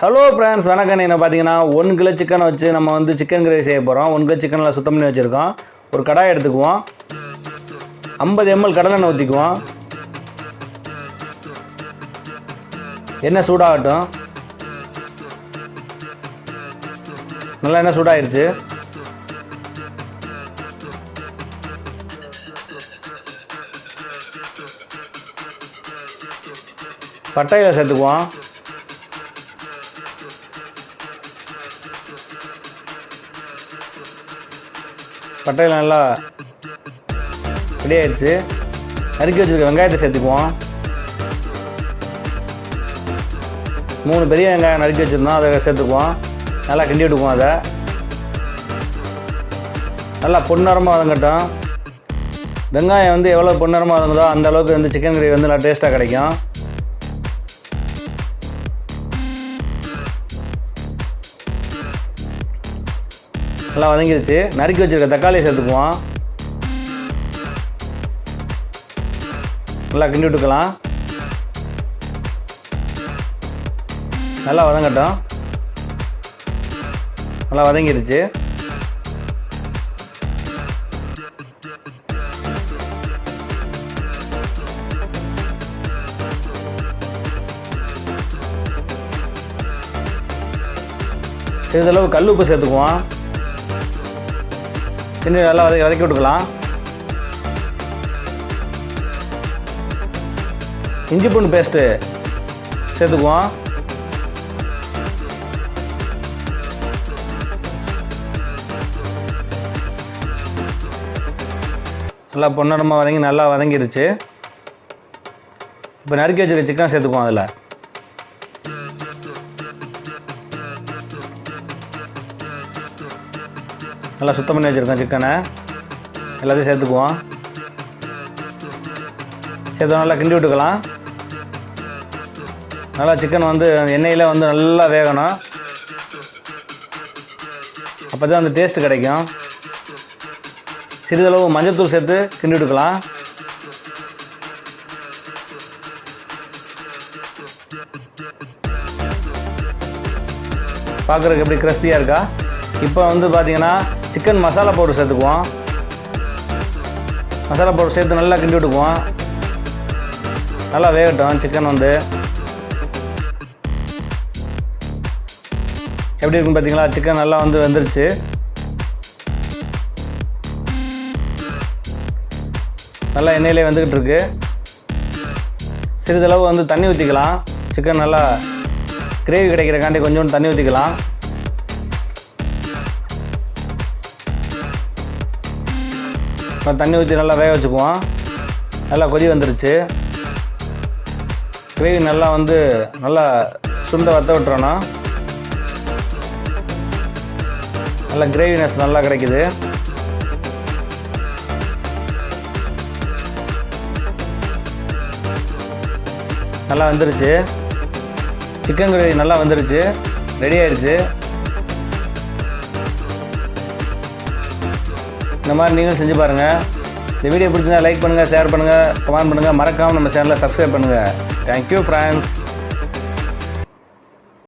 Hello friends, வணக்கம். என்ன பார்த்தீங்கன்னா 1 கிலோ சிக்கனை வச்சு நம்ம வந்து சிக்கன் கிரேவி செய்ய போகிறோம். 1 கிலோ சிக்கனில் சுத்தம் பண்ணி வச்சுருக்கோம். ஒரு கடாய் எடுத்துக்குவோம். 50 ml கடலெண்ணெய் ஊற்றிக்குவோம். எண்ணெய் சூடாகட்டும். நல்லா எண்ணெய் சூடாகிடுச்சு. பட்டையில் சேர்த்துக்குவோம். பட்டையில் நல்லா ரெடி ஆயிடுச்சு. நறுக்கி வச்சுருக்க வெங்காயத்தை சேர்த்துக்குவோம். 3 பெரிய வெங்காயம் நறுக்கி வச்சுருந்தோம், அதை சேர்த்துக்குவோம். நல்லா கிண்டி விட்டுக்குவோம். அதை நல்லா பொன்னிறமாக வதங்கட்டும். வெங்காயம் வந்து எவ்வளோ பொன்னிறமாக வதங்குதோ அந்த அளவுக்கு வந்து சிக்கன் கிரேவி வந்து நல்லா டேஸ்ட்டாக கிடைக்கும். நல்லா வதங்கிடுச்சு. நறுக்கி வச்சுருக்க தக்காளியை சேர்த்துக்குவோம். நல்லா கிண்டி விட்டுக்கலாம். நல்லா வதங்கட்டும். நல்லா வதங்கிடுச்சு. சிறிதளவு கல் உப்பு சேர்த்துக்குவோம். இன்னும் நல்லா வதக்கி விட்டுக்கலாம். இஞ்சி பூண்டு பேஸ்ட்டு சேர்த்துக்குவோம். நல்லா பொன்னடமாக நல்லா வதங்கிடுச்சு. இப்போ நறுக்கி வச்சுருக்க சிக்கன் சேர்த்துக்குவோம். அதில் நல்லா சுத்தம் பண்ணி வச்சுருக்கோம். சிக்கனை எல்லாத்தையும் சேர்த்துக்குவோம். சேர்த்து நல்லா கிண்டி விட்டுக்கலாம். நல்லா சிக்கன் வந்து எண்ணெயில் வந்து நல்லா வேகணும். அப்போ தான் அந்த டேஸ்ட்டு கிடைக்கும். சிறிதளவு மஞ்சள்தூள் சேர்த்து கிண்டி விட்டுக்கலாம். பார்க்குறதுக்கு எப்படி கிறிஸ்பியாக இருக்கா? இப்போ வந்து பார்த்திங்கன்னா சிக்கன் மசாலா பவுடர் சேர்த்துக்குவோம். மசாலா பவுடர் சேர்த்து நல்லா கிண்டி விட்டுக்குவோம். நல்லா வேகட்டும். சிக்கன் வந்து எப்படி இருக்குன்னு பார்த்தீங்களா? சிக்கன் நல்லா வந்து வெந்துருச்சு. நல்லா எண்ணெயிலே வெந்துக்கிட்டு இருக்கு. சிறிதளவு வந்து தண்ணி ஊற்றிக்கலாம். சிக்கன் நல்லா கிரேவி கிடைக்கிறக்காண்டி கொஞ்சோண்டு தண்ணி ஊற்றிக்கலாம். இப்போ தண்ணி ஊற்றி நல்லா வேக வச்சுக்குவோம். நல்லா கொதி வந்துருச்சு. கிரேவி நல்லா வந்து நல்லா சுண்ட வற்ற விட்டுறணும். நல்லா கிரேவினஸ் நல்லா கிடைக்குது. நல்லா வந்துருச்சு. சிக்கன் கிரேவி நல்லா வந்துருச்சு. ரெடி ஆயிடுச்சு. இந்த மாதிரி நீங்களும் செஞ்சு பாருங்கள். இந்த வீடியோ பிடிச்சிருந்தா லைக் பண்ணுங்கள், ஷேர் பண்ணுங்கள், கமெண்ட் பண்ணுங்கள். மறக்காமல் நம்ம சேனலை சப்ஸ்கிரைப் பண்ணுங்கள். Thank you friends.